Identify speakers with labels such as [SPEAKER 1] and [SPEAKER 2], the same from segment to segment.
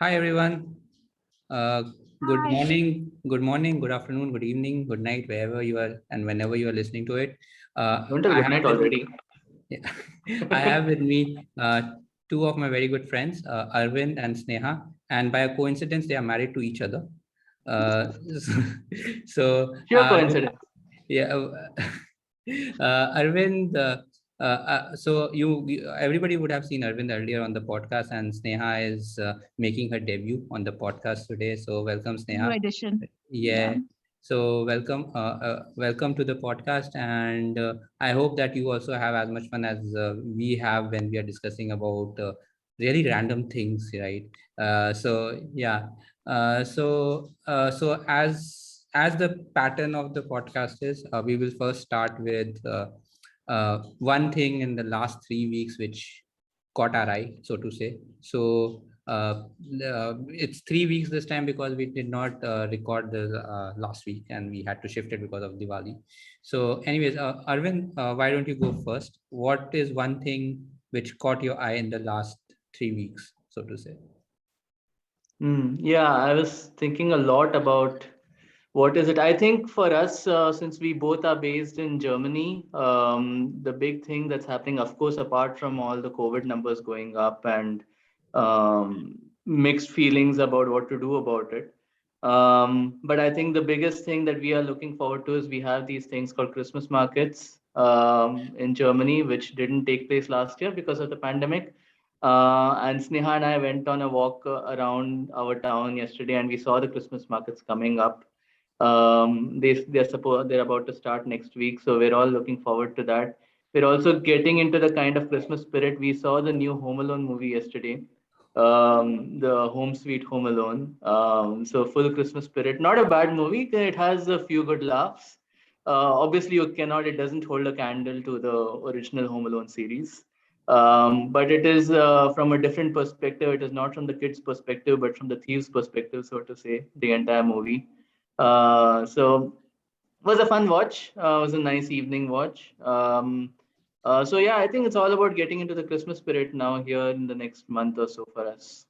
[SPEAKER 1] Hi everyone. Uh,
[SPEAKER 2] Hi.
[SPEAKER 1] good morning, good afternoon, good evening, good night, wherever you are and whenever you are listening to it.
[SPEAKER 3] Don't tell
[SPEAKER 1] I
[SPEAKER 3] good
[SPEAKER 1] have
[SPEAKER 3] night
[SPEAKER 1] with
[SPEAKER 3] already.
[SPEAKER 1] yeah, I have with me two of my very good friends, Arvind and Sneha, and by a coincidence, they are married to each other. Uh, so,
[SPEAKER 3] Sheer coincidence.
[SPEAKER 1] yeah, Arvind. Everybody would have seen Arvind earlier on the podcast, and Sneha is making her debut on the podcast today. So welcome,
[SPEAKER 2] New
[SPEAKER 1] Sneha.
[SPEAKER 2] edition. Yeah.
[SPEAKER 1] Yeah. So welcome to the podcast, and I hope that you also have as much fun as we have when we are discussing about really random things, right? So yeah. As the pattern of the podcast is, we will first start with one thing in the last 3 weeks which caught our eye, so to say. So it's 3 weeks this time because we did not record the last week and we had to shift it because of Diwali. So, anyways, Arvind, why don't you go first? What is one thing which caught your eye in the last 3 weeks, so to say?
[SPEAKER 3] Yeah, I was thinking a lot about what is it. I think for us, since we both are based in Germany, the big thing that's happening, of course, apart from all the COVID numbers going up and mixed feelings about what to do about it. But I think the biggest thing that we are looking forward to is we have these things called Christmas markets in Germany, which didn't take place last year because of the pandemic. And Sneha and I went on a walk around our town yesterday, and we saw the Christmas markets coming up. They're about to start next week, so we're all looking forward to that. We're also getting into the kind of Christmas spirit. We saw the new Home Alone movie yesterday, the Home Sweet Home Alone. So full Christmas spirit. Not a bad movie. It has a few good laughs. Obviously, you cannot. It doesn't hold a candle to the original Home Alone series, but it is from a different perspective. It is not from the kids' perspective, but from the thieves' perspective, so to say, the entire movie. So it was a fun watch. It was a nice evening watch. So yeah, I think it's all about getting into the Christmas spirit now here in the next month or so for us.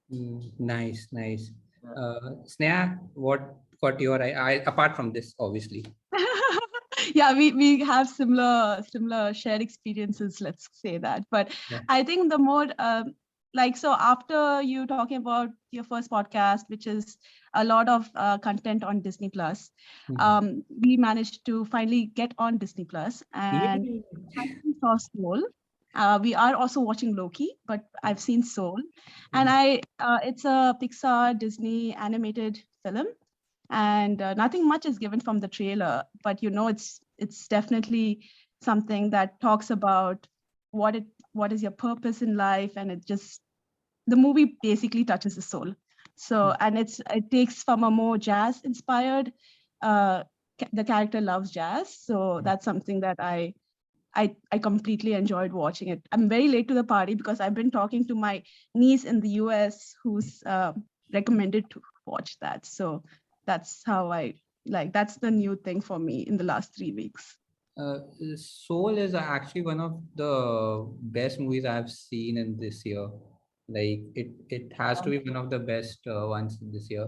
[SPEAKER 1] Nice, nice.
[SPEAKER 3] Yeah.
[SPEAKER 1] Sneha, what caught your eye? Apart from this, obviously.
[SPEAKER 2] Yeah, we have similar shared experiences, let's say that. But
[SPEAKER 1] Yeah.
[SPEAKER 2] I think the more so after you talking about your first podcast, which is a lot of content on Disney Plus,
[SPEAKER 1] Mhm.
[SPEAKER 2] we managed to finally get on Disney Plus and
[SPEAKER 1] Yay.
[SPEAKER 2] finally saw Soul. We are also watching Loki, but I've seen Soul, and
[SPEAKER 1] Mhm.
[SPEAKER 2] it's a Pixar Disney animated film, and nothing much is given from the trailer, but it's definitely something that talks about what it what is your purpose in life, and it just the movie basically touches the soul. So, and it takes from a more jazz inspired, uh the character loves jazz, so that's something that I completely enjoyed watching it. I'm very late to the party because I've been talking to my niece in the US who's recommended to watch that. So that's how that's the new thing for me in the last 3 weeks.
[SPEAKER 1] Uh, Soul is actually one of the best movies I've seen in this year. Like it has to be one of the best ones this year,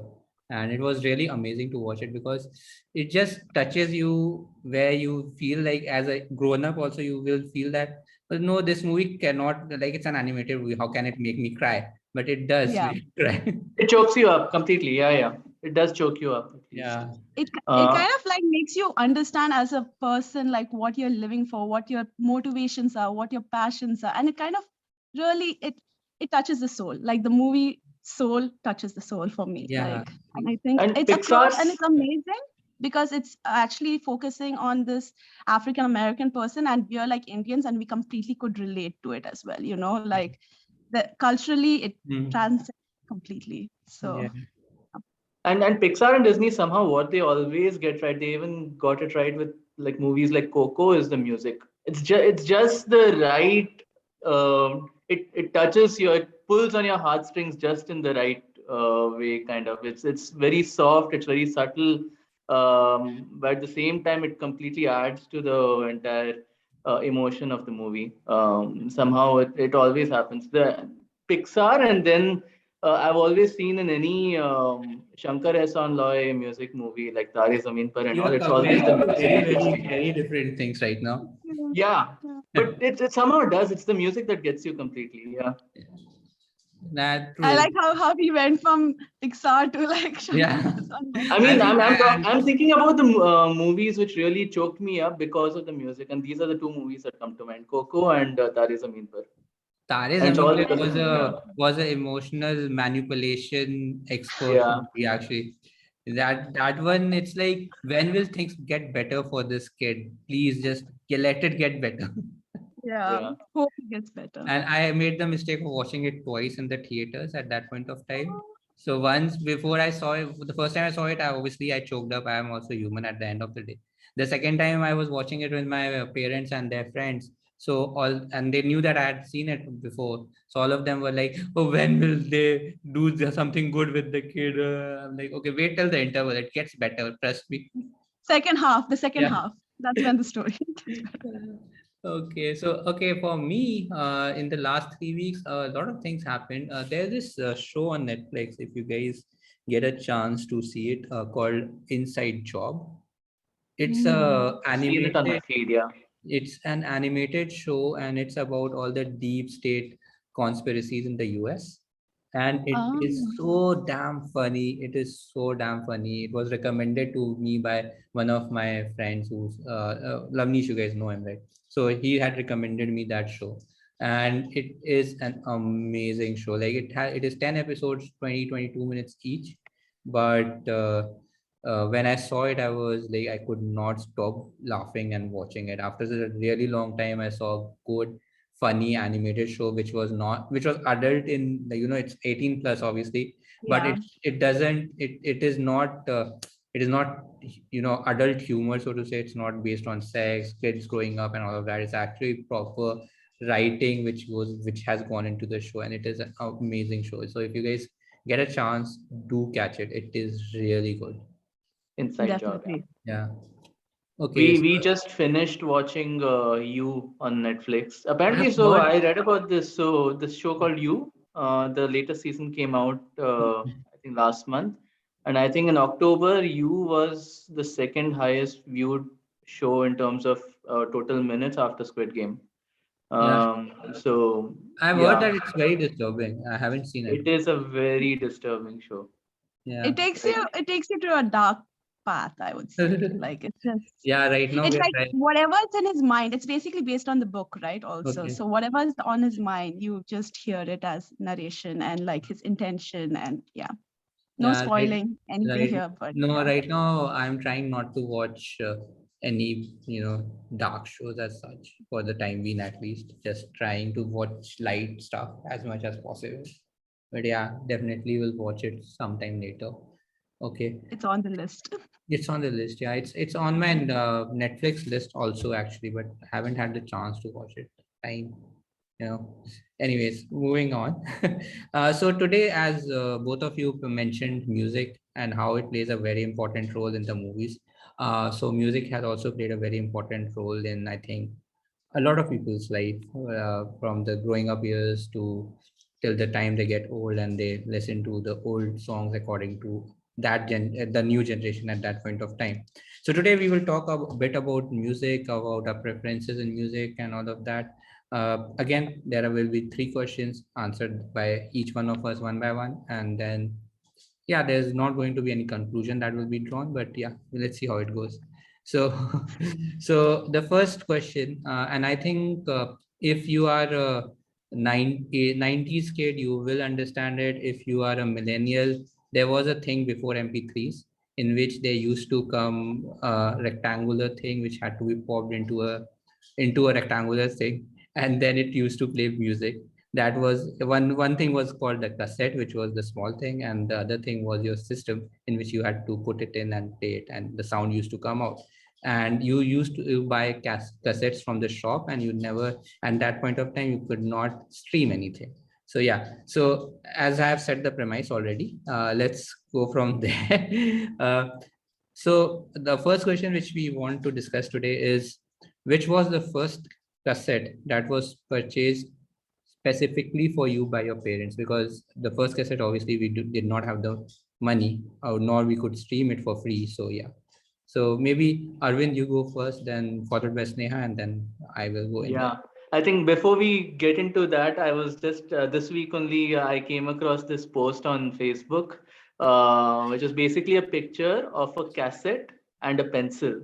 [SPEAKER 1] and it was really amazing to watch it because it just touches you where you feel like as a grown up also you will feel that, "Well, no, this movie cannot, like, it's an animated movie. How can it make me cry?" But it does
[SPEAKER 2] Yeah.
[SPEAKER 1] make you cry.
[SPEAKER 3] It chokes you up completely. Yeah, yeah. It does choke you up at least.
[SPEAKER 1] Yeah.
[SPEAKER 2] It
[SPEAKER 3] Uh,
[SPEAKER 2] kind of like makes you understand as a person like what you're living for, what your motivations are, what your passions are, and it kind of really it touches the soul. Like the movie Soul touches the soul for me.
[SPEAKER 1] Yeah.
[SPEAKER 2] And I think
[SPEAKER 3] and
[SPEAKER 2] it's across, and
[SPEAKER 3] Pixar's
[SPEAKER 2] it's amazing because it's actually focusing on this African American person, and we are like Indians, and we completely could relate to it as well. Like the culturally it
[SPEAKER 1] Mm.
[SPEAKER 2] transcends completely. So
[SPEAKER 1] Yeah.
[SPEAKER 3] and Pixar and Disney somehow what they always get right. They even got it right with like movies like Coco is the music. It's just the right. It touches you. It pulls on your heartstrings just in the right way. Kind of. It's very soft. It's very subtle. But at the same time, it completely adds to the entire emotion of the movie. Somehow it always happens. The Pixar and then I've always seen in any Shankar Ehsaan Loy music movie like Tare Zameen Par and all,
[SPEAKER 1] You're
[SPEAKER 3] it's always the
[SPEAKER 1] comparing two
[SPEAKER 3] music
[SPEAKER 1] very,
[SPEAKER 3] that gets
[SPEAKER 1] very,
[SPEAKER 3] me.
[SPEAKER 1] very different things right now.
[SPEAKER 3] Yeah, but it somehow does. It's the music that gets you completely. Yeah.
[SPEAKER 1] That
[SPEAKER 2] I
[SPEAKER 1] true.
[SPEAKER 2] like how he went from Pixar to like
[SPEAKER 1] Yeah.
[SPEAKER 3] I
[SPEAKER 1] I
[SPEAKER 3] mean,
[SPEAKER 1] think
[SPEAKER 3] I'm thinking about the movies which really choked me up because of the music, and these are the two movies that come to mind: Coco and Tare Zameen Par.
[SPEAKER 1] Tare
[SPEAKER 3] And it's
[SPEAKER 1] Zameen
[SPEAKER 3] all
[SPEAKER 1] Par
[SPEAKER 3] because of yeah,
[SPEAKER 1] was a emotional manipulation expert
[SPEAKER 3] yeah,
[SPEAKER 1] movie actually. That one, it's like, when will things get better for this kid? Please just let it get better.
[SPEAKER 2] Yeah,
[SPEAKER 3] yeah.
[SPEAKER 2] hope it gets better.
[SPEAKER 1] And I made the mistake of watching it twice in the theaters at that point of time. So once, before I saw it, the first time I saw it, I choked up. I am also human at the end of the day. The second time I was watching it with my parents and their friends. So and they knew that I had seen it before. So all of them were like, "Oh, when will they do something good with the kid?" I'm like, "Okay, wait till the interval. It gets better. Trust me."
[SPEAKER 2] The second
[SPEAKER 1] Yeah.
[SPEAKER 2] half. That's when the story gets better.
[SPEAKER 1] Okay, so for me, in the last 3 weeks, a lot of things happened. There's this show on Netflix, if you guys get a chance to see it, called Inside Job. It's
[SPEAKER 2] Mm.
[SPEAKER 1] a
[SPEAKER 3] I've seen it on my
[SPEAKER 1] animated
[SPEAKER 3] feed. Yeah,
[SPEAKER 1] it's an animated show, and it's about all the deep state conspiracies in the US. And it is
[SPEAKER 2] Um,
[SPEAKER 1] so damn funny. It is so damn funny. It was recommended to me by one of my friends who's Lavnish, you guys know him, right? So he had recommended me that show. And it is an amazing show. Like, it is 10 episodes, 22 minutes each. But when I saw it, I was like, I could not stop laughing and watching it. After a really long time, I saw a good, funny animated show, which was adult in it's 18 plus, obviously, but
[SPEAKER 2] yeah.
[SPEAKER 1] it is not adult humor, so to say. It's not based on sex, kids growing up, and all of that. It's actually proper writing which has gone into the show, and it is an amazing show. So if you guys get a chance, do catch it. It is really good.
[SPEAKER 3] Inside Job. Yeah.
[SPEAKER 2] Definitely.
[SPEAKER 1] Yeah. Okay.
[SPEAKER 3] We
[SPEAKER 1] So
[SPEAKER 3] just finished watching You on Netflix. Apparently,
[SPEAKER 1] I've
[SPEAKER 3] so
[SPEAKER 1] heard.
[SPEAKER 3] I read about this. So this show called You, the latest season came out I think last month, and I think in October You was the second highest viewed show in terms of total minutes after Squid Game.
[SPEAKER 1] Yeah,
[SPEAKER 3] So
[SPEAKER 1] I've heard
[SPEAKER 3] yeah,
[SPEAKER 1] that it's very disturbing. I haven't seen it.
[SPEAKER 3] it is a very disturbing show.
[SPEAKER 1] Yeah.
[SPEAKER 2] It takes you to a dark path, I would say. Like it's just
[SPEAKER 1] Yeah, right now
[SPEAKER 2] it's
[SPEAKER 1] we're
[SPEAKER 2] like
[SPEAKER 1] trying.
[SPEAKER 2] whatever's in his mind, it's basically based on the book, right? Also.
[SPEAKER 1] Okay.
[SPEAKER 2] So whatever's on his mind, you just hear it as narration and like his intention and yeah. No
[SPEAKER 1] Yeah,
[SPEAKER 2] spoiling anything
[SPEAKER 1] right.
[SPEAKER 2] here, but
[SPEAKER 1] No,
[SPEAKER 2] yeah.
[SPEAKER 1] right now I'm trying not to watch any, dark shows as such for the time being, at least. Just trying to watch light stuff as much as possible. But yeah, definitely will watch it sometime later. Okay.
[SPEAKER 2] It's on the list.
[SPEAKER 1] It's on the list. Yeah, it's on my Netflix list also, actually, but haven't had the chance to watch it. Time, you know. Anyways, moving on. So today, as both of you mentioned music and how it plays a very important role in the movies. So music has also played a very important role in, I think, a lot of people's life, from the growing up years to till the time they get old and they listen to the old songs according to the new generation at that point of time. So today we will talk a bit about music, about our preferences in music and all of that. Again, there will be three questions answered by each one of us one by one, and then yeah, there's not going to be any conclusion that will be drawn, but yeah, let's see how it goes. So so the first question, and I think if you are a 90s kid, you will understand it. If you are a millennial, there was a thing before mp3s in which they used to come a rectangular thing which had to be popped into a rectangular thing, and then it used to play music. That was one thing was called the cassette, which was the small thing, and the other thing was your system in which you had to put it in and play it, and the sound used to come out. And you used to buy cassettes from the shop, and you never, at that point of time, you could not stream anything. So yeah, so as I have set the premise already, let's go from there. So the first question which we want to discuss today is, which was the first cassette that was purchased specifically for you by your parents, because the first cassette obviously did not have the money, or nor we could stream it for free. So yeah. So maybe Arvind, you go first, then followed by Sneha, and then I will go in there.
[SPEAKER 3] Yeah, I think before we get into that, I was just this week only I came across this post on Facebook, which is basically a picture of a cassette and a pencil.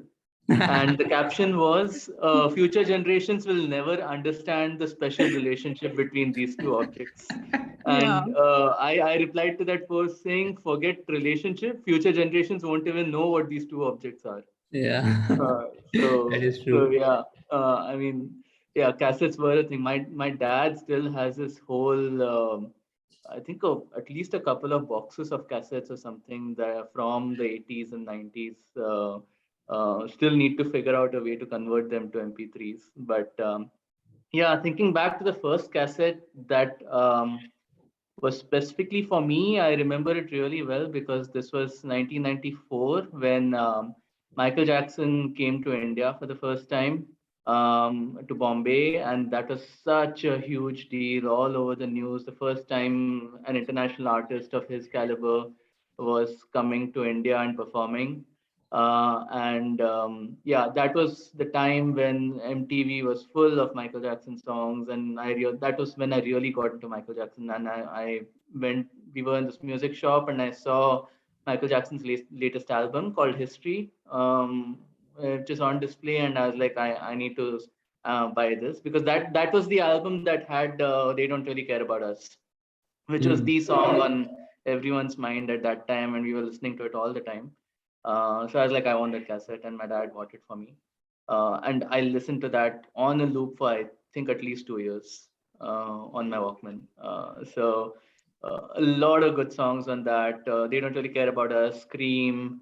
[SPEAKER 3] And the caption was, future generations will never understand the special relationship between these two objects.
[SPEAKER 2] Yeah.
[SPEAKER 3] And I replied to that post saying, forget relationship, future generations won't even know what these two objects are.
[SPEAKER 1] Yeah.
[SPEAKER 3] Uh,
[SPEAKER 1] That
[SPEAKER 3] so
[SPEAKER 1] is
[SPEAKER 3] so
[SPEAKER 1] true.
[SPEAKER 3] yeah, I mean, yeah, cassettes were a thing. My dad still has this whole, I think at least a couple of boxes of cassettes or something that are from the 80s and 90s. Still need to figure out a way to convert them to MP3s. But yeah, thinking back to the first cassette that was specifically for me, I remember it really well because this was 1994 when Michael Jackson came to India for the first time, to Bombay, and that was such a huge deal all over the news. The first time an international artist of his caliber was coming to India and performing. And yeah, that was the time when MTV was full of Michael Jackson songs, and that was when I really got into Michael Jackson. And I went, we were in this music shop, and I saw Michael Jackson's latest album called History, which is on display, and I was like, I need to buy this because that was the album that had "They Don't Really Care About Us," which was
[SPEAKER 1] Hmm.
[SPEAKER 3] the song on everyone's mind at that time, and we were listening to it all the time. So I was like, I want that cassette, and my dad bought it for me. And I listened to that on a loop for I think at least 2 years on my Walkman. A lot of good songs on that. They Don't Really Care About Us, Scream,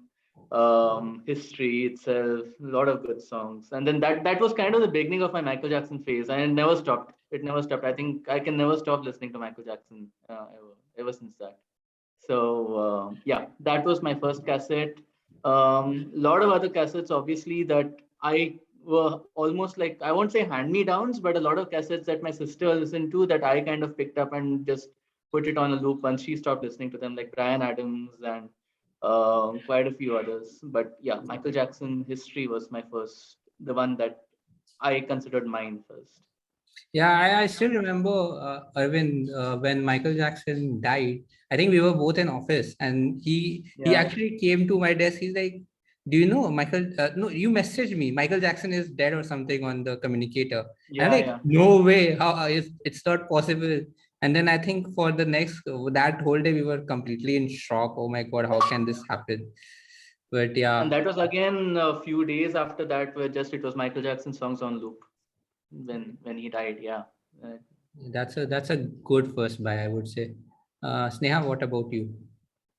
[SPEAKER 3] History itself, a lot of good songs. And then that was kind of the beginning of my Michael Jackson phase, and it never stopped. It never stopped. I think I can never stop listening to Michael Jackson ever since that. So yeah, that was my first cassette. Lot of other cassettes, obviously, that I were almost like, I won't say hand me downs, but a lot of cassettes that my sister listened to that I kind of picked up and just put it on a loop once she stopped listening to them, like Brian Adams and quite a few others. But yeah, Michael Jackson History was my first, the one that I considered mine first.
[SPEAKER 1] Yeah, I still remember, Arvind, when Michael Jackson died. I think we were both in office, and he
[SPEAKER 3] Yeah,
[SPEAKER 1] actually came to my desk. He's like, "Do you know Michael? No, you messaged me. Michael Jackson is dead or something on the communicator." And I'm
[SPEAKER 3] yeah,
[SPEAKER 1] like,
[SPEAKER 3] yeah.
[SPEAKER 1] "No way! How is it's not possible?" And then I think for the next that whole day we were completely in shock. Oh my God, how can this happen? But
[SPEAKER 3] And
[SPEAKER 1] yeah,
[SPEAKER 3] that was again a few days after that, where just it was Michael Jackson songs on loop when he died. Yeah. Uh,
[SPEAKER 1] that's a good first buy, I would say. Sneha, what about you?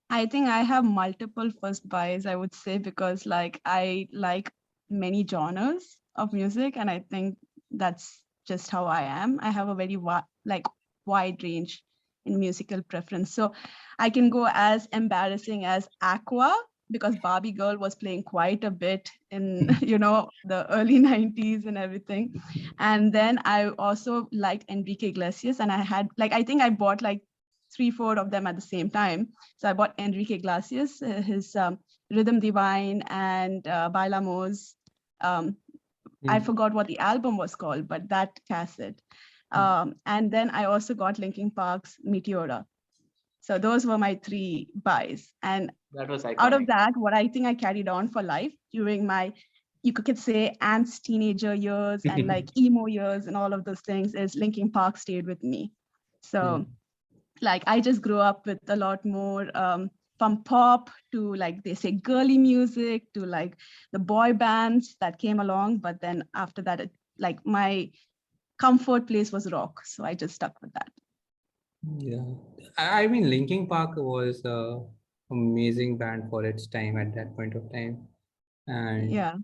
[SPEAKER 2] I think I have multiple first buys, I would say, because like I like many genres of music, and I think that's just how I am. I have a very wide range in musical preference. So I can go as embarrassing as Aqua, because Barbie Girl was playing quite a bit in the early 90s and everything. And then I also liked Enrique Iglesias, and I think I bought like 3-4 of them at the same time. So I bought Enrique Iglesias, his Rhythm Divine and Bailamos. I
[SPEAKER 1] Hmm.
[SPEAKER 2] forgot what the album was called, but that cassette. And then I also got Linkin Park's Meteora. So those were my 3 buys. And
[SPEAKER 3] that was
[SPEAKER 2] out of
[SPEAKER 3] iconic.
[SPEAKER 2] that, what I think I carried on for life during my, you could say, Ant's teenager years and like emo years and all of those things is Linkin Park stayed with me. So
[SPEAKER 1] Hmm.
[SPEAKER 2] like I just grew up with a lot more from pop to like they say girly music to like the boy bands that came along. But then after that, like my comfort place was rock. So I just stuck with that.
[SPEAKER 1] Yeah, I mean, Linkin Park was a amazing band for its time at that point of time, and
[SPEAKER 2] Yeah.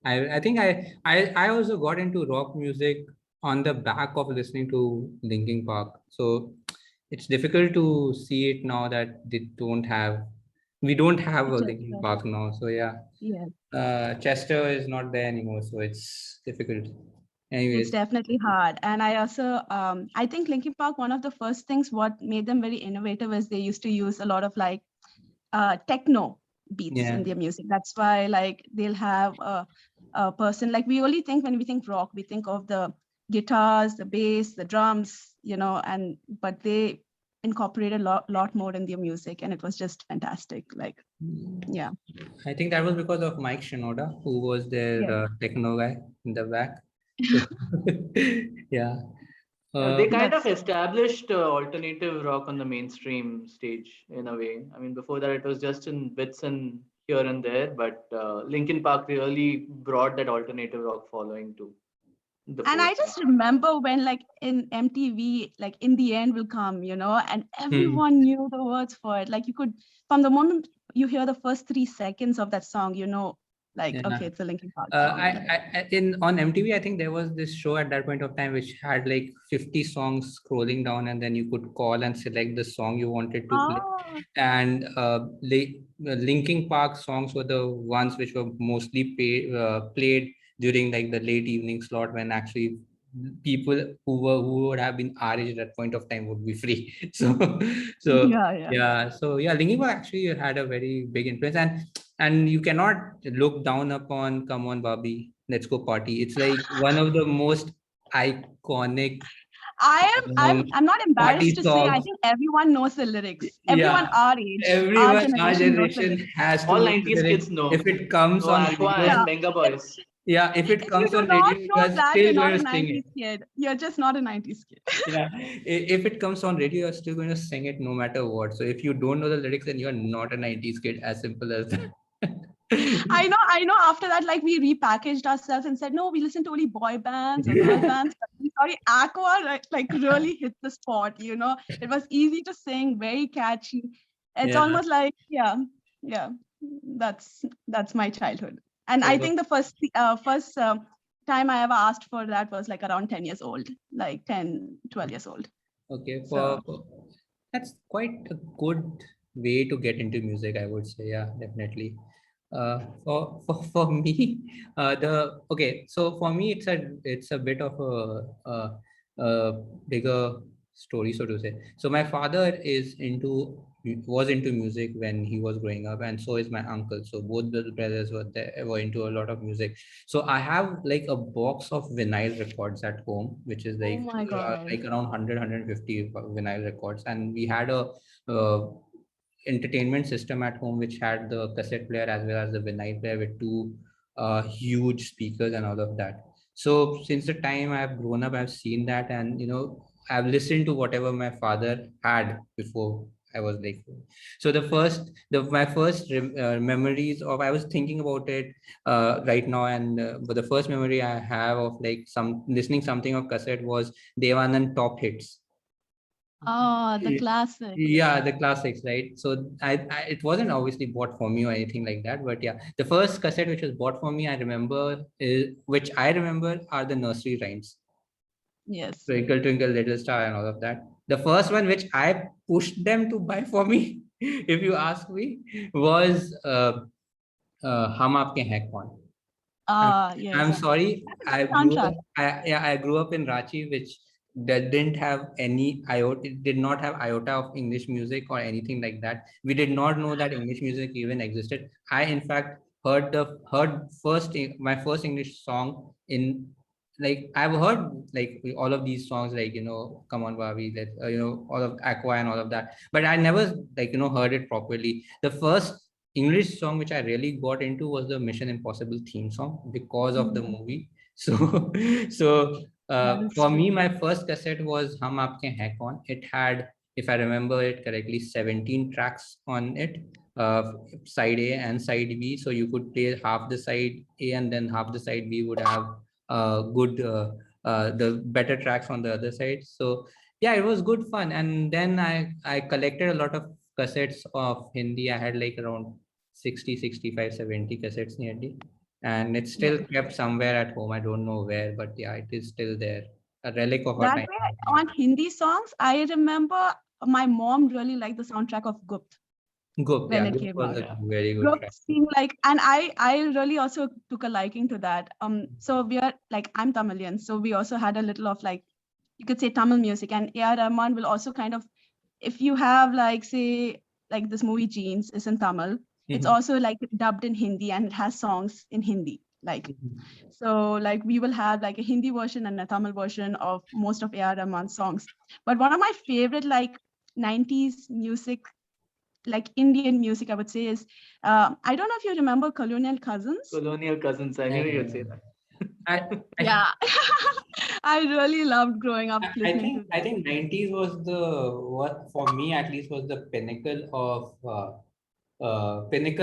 [SPEAKER 1] I think I also got into rock music on the back of listening to Linkin Park. So it's difficult to see it now that we don't have a Linkin
[SPEAKER 2] Chester.
[SPEAKER 1] Park now. So yeah,
[SPEAKER 2] Yeah.
[SPEAKER 1] Chester is not there anymore, so it's difficult.
[SPEAKER 2] It's
[SPEAKER 1] Anyways,
[SPEAKER 2] definitely hard. And I also, I think Linkin Park, one of the first things what made them very innovative is they used to use a lot of like techno beats
[SPEAKER 1] yeah.
[SPEAKER 2] in their music. That's why like they'll have a person, like we only think when we think rock, we think of the guitars, the bass, the drums, and but they incorporated a lot more in their music, and it was just fantastic. Like, yeah.
[SPEAKER 1] I think that was because of Mike Shinoda, who was their
[SPEAKER 2] Yes.
[SPEAKER 1] techno guy in the back. So, yeah.
[SPEAKER 3] They kind of
[SPEAKER 2] That's
[SPEAKER 3] established alternative rock on the mainstream stage in a way. I mean, before that, it was just in bits and here and there, but Linkin Park really brought that alternative rock following to the
[SPEAKER 2] And I
[SPEAKER 3] forefront.
[SPEAKER 2] just remember when like in MTV, like In the End Will Come, and
[SPEAKER 1] Hmm.
[SPEAKER 2] everyone knew the words for it. Like you could, from the moment you hear the first 3 seconds of that song, like,
[SPEAKER 1] Yeah.
[SPEAKER 2] okay, it's a Linkin Park
[SPEAKER 1] I,
[SPEAKER 2] song. Like,
[SPEAKER 1] in on MTV, I think there was this show at that point of time which had like 50 songs scrolling down, and then you could call and select the song you wanted to play.
[SPEAKER 2] oh,
[SPEAKER 1] And Linkin Park songs were the ones which were mostly played during like the late evening slot, when actually people who would have been our age at that point of time would be free. So
[SPEAKER 2] yeah, yeah.
[SPEAKER 1] yeah, Linkin Park actually had a very big influence, and you cannot look down upon Come On Barbie, Let's Go Party. It's like one of the most iconic
[SPEAKER 2] I am,
[SPEAKER 1] uh,
[SPEAKER 2] I'm not embarrassed
[SPEAKER 1] party
[SPEAKER 2] to say, I
[SPEAKER 1] songs.
[SPEAKER 2] think everyone knows the lyrics. Everyone
[SPEAKER 1] Yeah,
[SPEAKER 2] our age, our
[SPEAKER 1] everyone our
[SPEAKER 2] generation knows the
[SPEAKER 1] generation
[SPEAKER 2] lyrics.
[SPEAKER 1] has to
[SPEAKER 3] All
[SPEAKER 1] know the
[SPEAKER 3] 90s
[SPEAKER 1] lyrics.
[SPEAKER 3] kids know.
[SPEAKER 1] If it comes
[SPEAKER 3] No
[SPEAKER 1] on
[SPEAKER 3] Aqua
[SPEAKER 1] radio,
[SPEAKER 3] and
[SPEAKER 2] Yeah.
[SPEAKER 3] Venga
[SPEAKER 2] If,
[SPEAKER 3] Boys.
[SPEAKER 1] yeah, if it
[SPEAKER 2] if you
[SPEAKER 1] comes
[SPEAKER 2] do
[SPEAKER 1] on
[SPEAKER 2] not
[SPEAKER 1] radio, you
[SPEAKER 2] know
[SPEAKER 1] are
[SPEAKER 2] that,
[SPEAKER 1] still
[SPEAKER 2] you're
[SPEAKER 1] going
[SPEAKER 2] not a
[SPEAKER 1] to sing
[SPEAKER 2] 90s
[SPEAKER 1] it.
[SPEAKER 2] kid. You're just not a 90s kid.
[SPEAKER 1] Yeah, if it comes on radio, you're still going to sing it no matter what. So if you don't know the lyrics, then you're not a 90s kid, as simple as that.
[SPEAKER 2] I know. After that, like we repackaged ourselves and said, no, we listen to only boy bands or girl bands. But we sorry, Aqua like really hit the spot. It was easy to sing, very catchy. It's
[SPEAKER 1] Yeah.
[SPEAKER 2] almost like yeah. That's my childhood. And I
[SPEAKER 1] So,
[SPEAKER 2] think the first time I ever asked for that was like around 10 years old, like 10, 12 years old.
[SPEAKER 1] okay,
[SPEAKER 2] So
[SPEAKER 1] that's quite a good way to get into music, I would say. Yeah, definitely. For me, the okay. So for me, it's a bit of a bigger story, so to say. So my father was into music when he was growing up, and so is my uncle. So both the brothers were into a lot of music. So I have like a box of vinyl records at home, which is
[SPEAKER 2] oh my God.
[SPEAKER 1] like around 100 vinyl records, and we had a uh, entertainment system at home which had the cassette player as well as the vinyl player with two huge speakers and all of that. So since the time I've grown up, I've seen that, and I've listened to whatever my father had before I was like. So my first memories of, I was thinking about it right now, and but the first memory I have of like some listening something of cassette was Devanand Top Hits.
[SPEAKER 2] Oh, the
[SPEAKER 1] Yeah,
[SPEAKER 2] classic.
[SPEAKER 1] yeah, the classics, right? So it wasn't obviously bought for me or anything like that, but yeah, the first cassette which was bought for me, which I remember, are the Nursery Rhymes,
[SPEAKER 2] Yes.
[SPEAKER 1] Twinkle Twinkle Little Star, and all of that. The first one which I pushed them to buy for me, if you ask me, was Hum Aapke Hain Kaun. I'm, I'm
[SPEAKER 2] Yes.
[SPEAKER 1] sorry.
[SPEAKER 2] That's a good soundtrack.
[SPEAKER 1] I grew up in Ranchi, which that didn't have any iota. It did not have iota of English music or anything like that. We did not know that English music even existed. I, in fact, heard my first English song in, like, I've heard like all of these songs, like Come On Barbie, that all of Aqua and all of that, but I never, like, heard it properly. The first English song which I really got into was the Mission Impossible theme song because of the
[SPEAKER 2] Mm,
[SPEAKER 1] movie. So, so
[SPEAKER 2] that is
[SPEAKER 1] for me,
[SPEAKER 2] true.
[SPEAKER 1] my first cassette was Hum Aapke Hain Kaun. It had, if I remember it correctly, 17 tracks on it, side A and side B. So you could play half the side A, and then half the side B would have good the better tracks on the other side. So yeah, it was good fun. And then I collected a lot of cassettes of Hindi. I had like around 60, 65, 70 cassettes nearly. And it's
[SPEAKER 2] Yeah.
[SPEAKER 1] still kept somewhere at home. I don't know where, but yeah, it is still there. A relic of our
[SPEAKER 2] That
[SPEAKER 1] time.
[SPEAKER 2] way, on Hindi songs, I remember my mom really liked the soundtrack of Gupt.
[SPEAKER 1] Goop,
[SPEAKER 2] when
[SPEAKER 1] yeah,
[SPEAKER 2] it
[SPEAKER 1] Goop
[SPEAKER 2] came
[SPEAKER 1] was
[SPEAKER 2] out.
[SPEAKER 1] a
[SPEAKER 3] Yeah.
[SPEAKER 1] very good
[SPEAKER 2] Group
[SPEAKER 1] track.
[SPEAKER 2] seemed like, and I really also took a liking to that. So we are like, I'm Tamilian, so we also had a little of like, you could say Tamil music, and A.R. Rahman will also kind of, if you have like, say, like this movie Jeans is in Tamil, it's
[SPEAKER 1] Mhm.
[SPEAKER 2] also like dubbed in Hindi and it has songs in Hindi. Like,
[SPEAKER 1] Mhm.
[SPEAKER 2] so like we will have like a Hindi version and a Tamil version of most of A.R. Rahman's songs. But one of my favorite like 90s music, like Indian music, I would say is, I don't know if you remember Colonial Cousins.
[SPEAKER 3] Colonial Cousins. I knew you'd say that.
[SPEAKER 1] I, I
[SPEAKER 2] Yeah. I really loved growing up
[SPEAKER 1] I
[SPEAKER 2] listening
[SPEAKER 1] think
[SPEAKER 2] to them.
[SPEAKER 1] 90s was the what for me at least was the pinnacle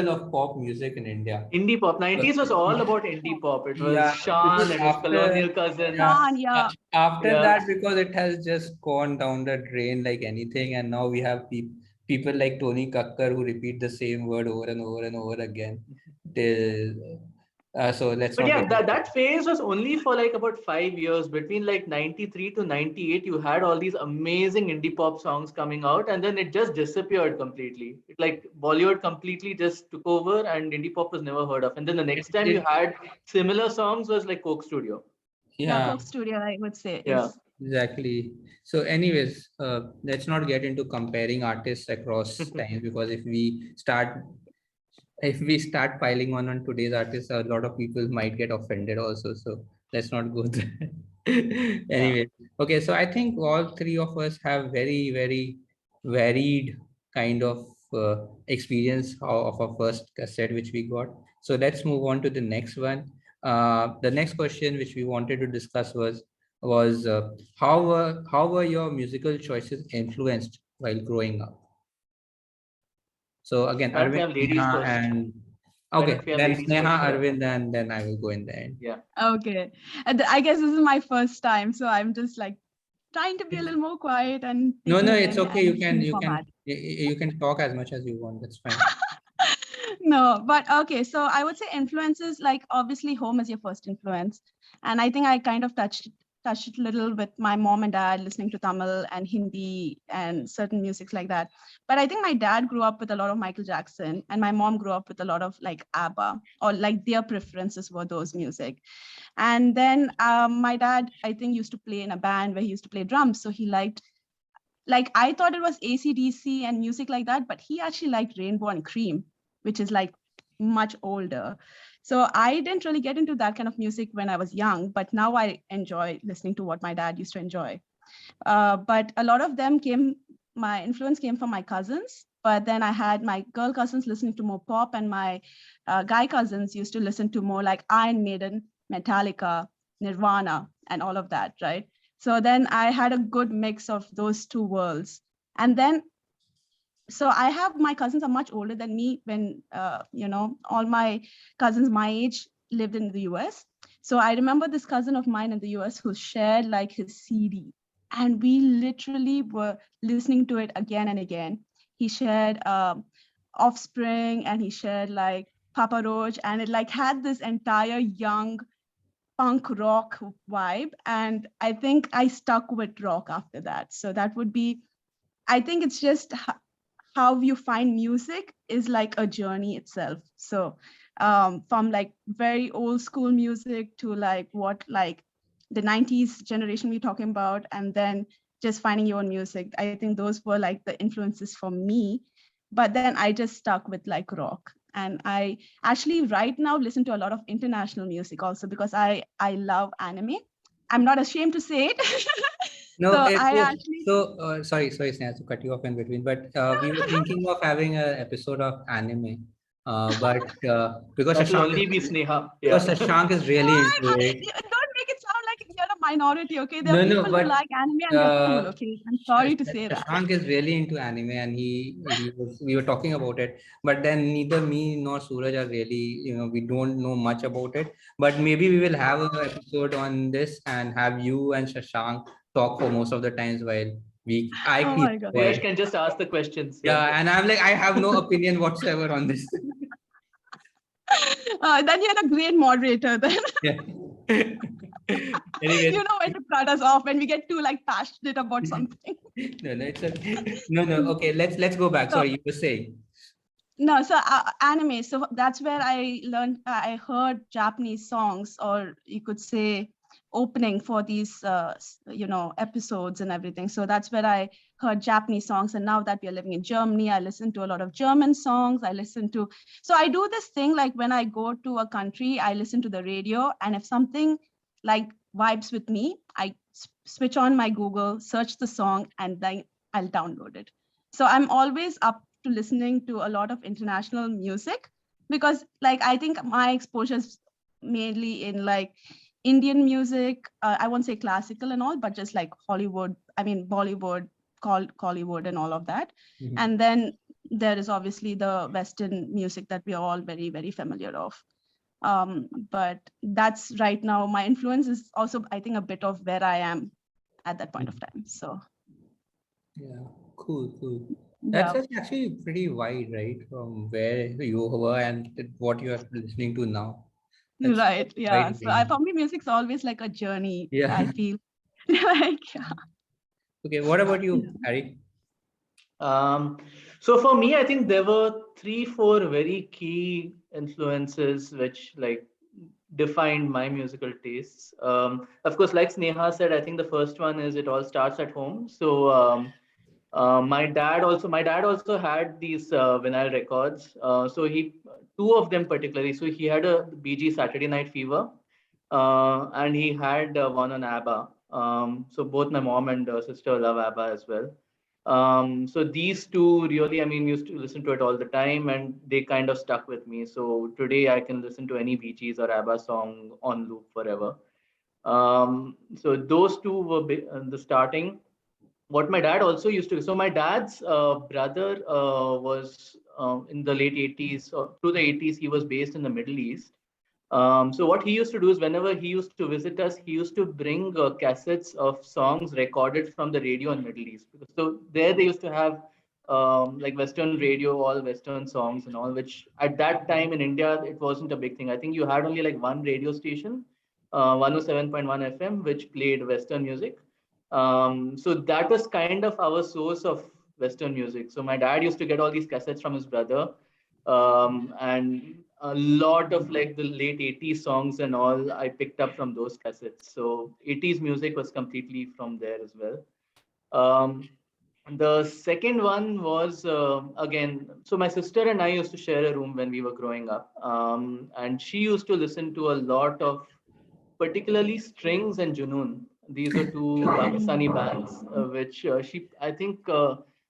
[SPEAKER 1] of pop music in India.
[SPEAKER 3] Indie pop.
[SPEAKER 1] But
[SPEAKER 3] 90s was all about indie pop. It was
[SPEAKER 1] yeah, because
[SPEAKER 3] Shan, it was
[SPEAKER 1] after
[SPEAKER 3] Colonial Cousins.
[SPEAKER 1] yeah,
[SPEAKER 2] Sean, yeah.
[SPEAKER 1] after
[SPEAKER 3] Yeah.
[SPEAKER 1] that because it has just gone down the drain like anything, and now we have people like Tony Kakkar who repeat the same word over and over and over again. Till, so let's
[SPEAKER 3] But
[SPEAKER 1] not
[SPEAKER 3] yeah,
[SPEAKER 1] get
[SPEAKER 3] that phase was only for like about 5 years. Between like 93 to 98, you had all these amazing indie pop songs coming out, and then it just disappeared completely. It like Bollywood completely just took over, and indie pop was never heard of. And then the next time you
[SPEAKER 1] it,
[SPEAKER 3] had similar songs was like Coke Studio.
[SPEAKER 2] Yeah,
[SPEAKER 1] yeah.
[SPEAKER 2] Coke Studio, I would say,
[SPEAKER 3] Yeah.
[SPEAKER 2] is.
[SPEAKER 1] Exactly. So, anyways, let's not get into comparing artists across time because if we start piling on today's artists, a lot of people might get offended also. So let's not go there.
[SPEAKER 3] Yeah.
[SPEAKER 1] Anyway, okay. So I think all three of us have very, very varied kind of experience of our first cassette which we got. So let's move on to the next one. The next question which we wanted to discuss was how were your musical choices influenced while growing up? So again,
[SPEAKER 3] Why don't we
[SPEAKER 1] Arvind,
[SPEAKER 3] have ladies
[SPEAKER 1] Sneha,
[SPEAKER 3] first?
[SPEAKER 1] and
[SPEAKER 3] Why
[SPEAKER 1] okay,
[SPEAKER 3] don't we have
[SPEAKER 1] then
[SPEAKER 3] ladies first
[SPEAKER 1] Sneha,
[SPEAKER 3] for that?
[SPEAKER 1] Arvind, and then I will go in the end.
[SPEAKER 3] Yeah.
[SPEAKER 2] Okay. And I guess this is my first time, so I'm just like trying to be a little more quiet and
[SPEAKER 1] No,
[SPEAKER 2] taking
[SPEAKER 1] no,
[SPEAKER 2] it
[SPEAKER 1] it's
[SPEAKER 2] in
[SPEAKER 1] okay.
[SPEAKER 2] and
[SPEAKER 1] You
[SPEAKER 2] seeing
[SPEAKER 1] can
[SPEAKER 2] the
[SPEAKER 1] you can
[SPEAKER 2] format.
[SPEAKER 1] you can talk as much as you want. That's fine.
[SPEAKER 2] No, but okay. So I would say influences, like obviously home is your first influence. And I think I kind of touched it a little with my mom and dad listening to Tamil and Hindi and certain musics like that. But I think my dad grew up with a lot of Michael Jackson and my mom grew up with a lot of like ABBA, or like their preferences were those music. And then my dad, I think, used to play in a band where he used to play drums. So he liked, like, I thought it was AC/DC and music like that, but he actually liked Rainbow and Cream, which is like much older. So I didn't really get into that kind of music when I was young, but now I enjoy listening to what my dad used to enjoy. But a lot of them my influence came from my cousins. But then I had my girl cousins listening to more pop, and my guy cousins used to listen to more like Iron Maiden, Metallica, Nirvana, and all of that, right? So then I had a good mix of those two worlds. And then, so I have, my cousins are much older than me. When all my cousins my age lived in the US. So I remember this cousin of mine in the US who shared like his CD, and we literally were listening to it again and again. He shared Offspring, and he shared like Papa Roach, and it like had this entire young punk rock vibe. And I think I stuck with rock after that. So that would be, I think it's just how you find music is like a journey itself. So from like very old school music to like what like the 90s generation we're talking about, and then just finding your own music. I think those were like the influences for me. But then I just stuck with like rock. And I actually right now listen to a lot of international music also, because I love anime. I'm not ashamed to say it.
[SPEAKER 1] No,
[SPEAKER 2] So
[SPEAKER 1] it
[SPEAKER 2] I
[SPEAKER 1] was
[SPEAKER 2] actually,
[SPEAKER 1] sorry, Sneha, to cut you off in between, but we were thinking of having an episode of anime, but because
[SPEAKER 3] That will
[SPEAKER 1] Shashank
[SPEAKER 3] only be
[SPEAKER 1] is
[SPEAKER 3] Sneha.
[SPEAKER 1] because
[SPEAKER 3] Yeah.
[SPEAKER 1] Shashank is really into it.
[SPEAKER 2] don't make it sound like you're a minority, okay? There are
[SPEAKER 1] No,
[SPEAKER 2] people who
[SPEAKER 1] but
[SPEAKER 2] like anime and they're cool, okay? I'm sorry to say that.
[SPEAKER 1] Shashank is really into anime, and we were talking about it, but then neither me nor Suraj are really, we don't know much about it. But maybe we will have an episode on this and have you and Shashank talk for most of the times while I
[SPEAKER 2] Oh
[SPEAKER 1] keep
[SPEAKER 2] my God.
[SPEAKER 3] Yash
[SPEAKER 1] quiet.
[SPEAKER 3] can just ask the questions. Yeah.
[SPEAKER 1] Yeah, and I'm like, I have no opinion whatsoever on this.
[SPEAKER 2] Then you're a great moderator. Then
[SPEAKER 1] Yeah. Anyways,
[SPEAKER 2] you know when to cut us off when we get too like passionate about something.
[SPEAKER 1] no, it's okay. No. Okay, let's go back.
[SPEAKER 2] So
[SPEAKER 1] Sorry, you were saying.
[SPEAKER 2] No, so anime. So that's where I learned. I heard Japanese songs, or you could say opening for these, episodes and everything. So that's where I heard Japanese songs. And now that we are living in Germany, I listen to a lot of German songs. So I do this thing like when I go to a country, I listen to the radio, and if something like vibes with me, I switch on my Google, search the song, and then I'll download it. So I'm always up to listening to a lot of international music, because like I think my exposure is mainly in like Indian music. I won't say classical and all, but just like Hollywood, I mean Bollywood, Collywood and all of that.
[SPEAKER 1] Mhm.
[SPEAKER 2] And then there is obviously the Western music that we are all very, very familiar of. But that's right now, my influence is also, I think, a bit of where I am at that point of time. So
[SPEAKER 1] Yeah, cool.
[SPEAKER 2] yeah.
[SPEAKER 1] That's actually pretty wide, right? From where you were and what you are listening to now. That's
[SPEAKER 2] Right. Yeah.
[SPEAKER 1] wide
[SPEAKER 2] So
[SPEAKER 1] range.
[SPEAKER 2] for me, music's always like a journey,
[SPEAKER 1] Yeah.
[SPEAKER 2] I feel. Like, yeah.
[SPEAKER 1] Okay, what about
[SPEAKER 2] Yeah.
[SPEAKER 1] you, Harry?
[SPEAKER 3] Um, so for me, I think there were three, four very key influences which like defined my musical tastes. Of course, like Sneha said, I think the first one is it all starts at home. So my dad also had these vinyl records. So two of them particularly. So he had a BG Saturday Night Fever, and he had one on ABBA. So both my mom and sister love ABBA as well. So these two really, I mean, used to listen to it all the time, and they kind of stuck with me. So today I can listen to any Bee Gees or ABBA song on loop forever. So those two were the starting. What my dad also used to. So my dad's brother was in the late 80s, or through the 80s, he was based in the Middle East. So what he used to do is whenever he used to visit us, he used to bring cassettes of songs recorded from the radio in Middle East. So there they used to have like Western radio, all Western songs and all, which at that time in India, it wasn't a big thing. I think you had only like one radio station, 107.1 FM, which played Western music. So that was kind of our source of Western music. So my dad used to get all these cassettes from his brother, and a lot of like the late 80s songs and all I picked up from those cassettes. So 80s music was completely from there as well. Um, the second one was again, so my sister and I used to share a room when we were growing up, and she used to listen to a lot of particularly Strings and Junoon. These are two Pakistani bands, which I think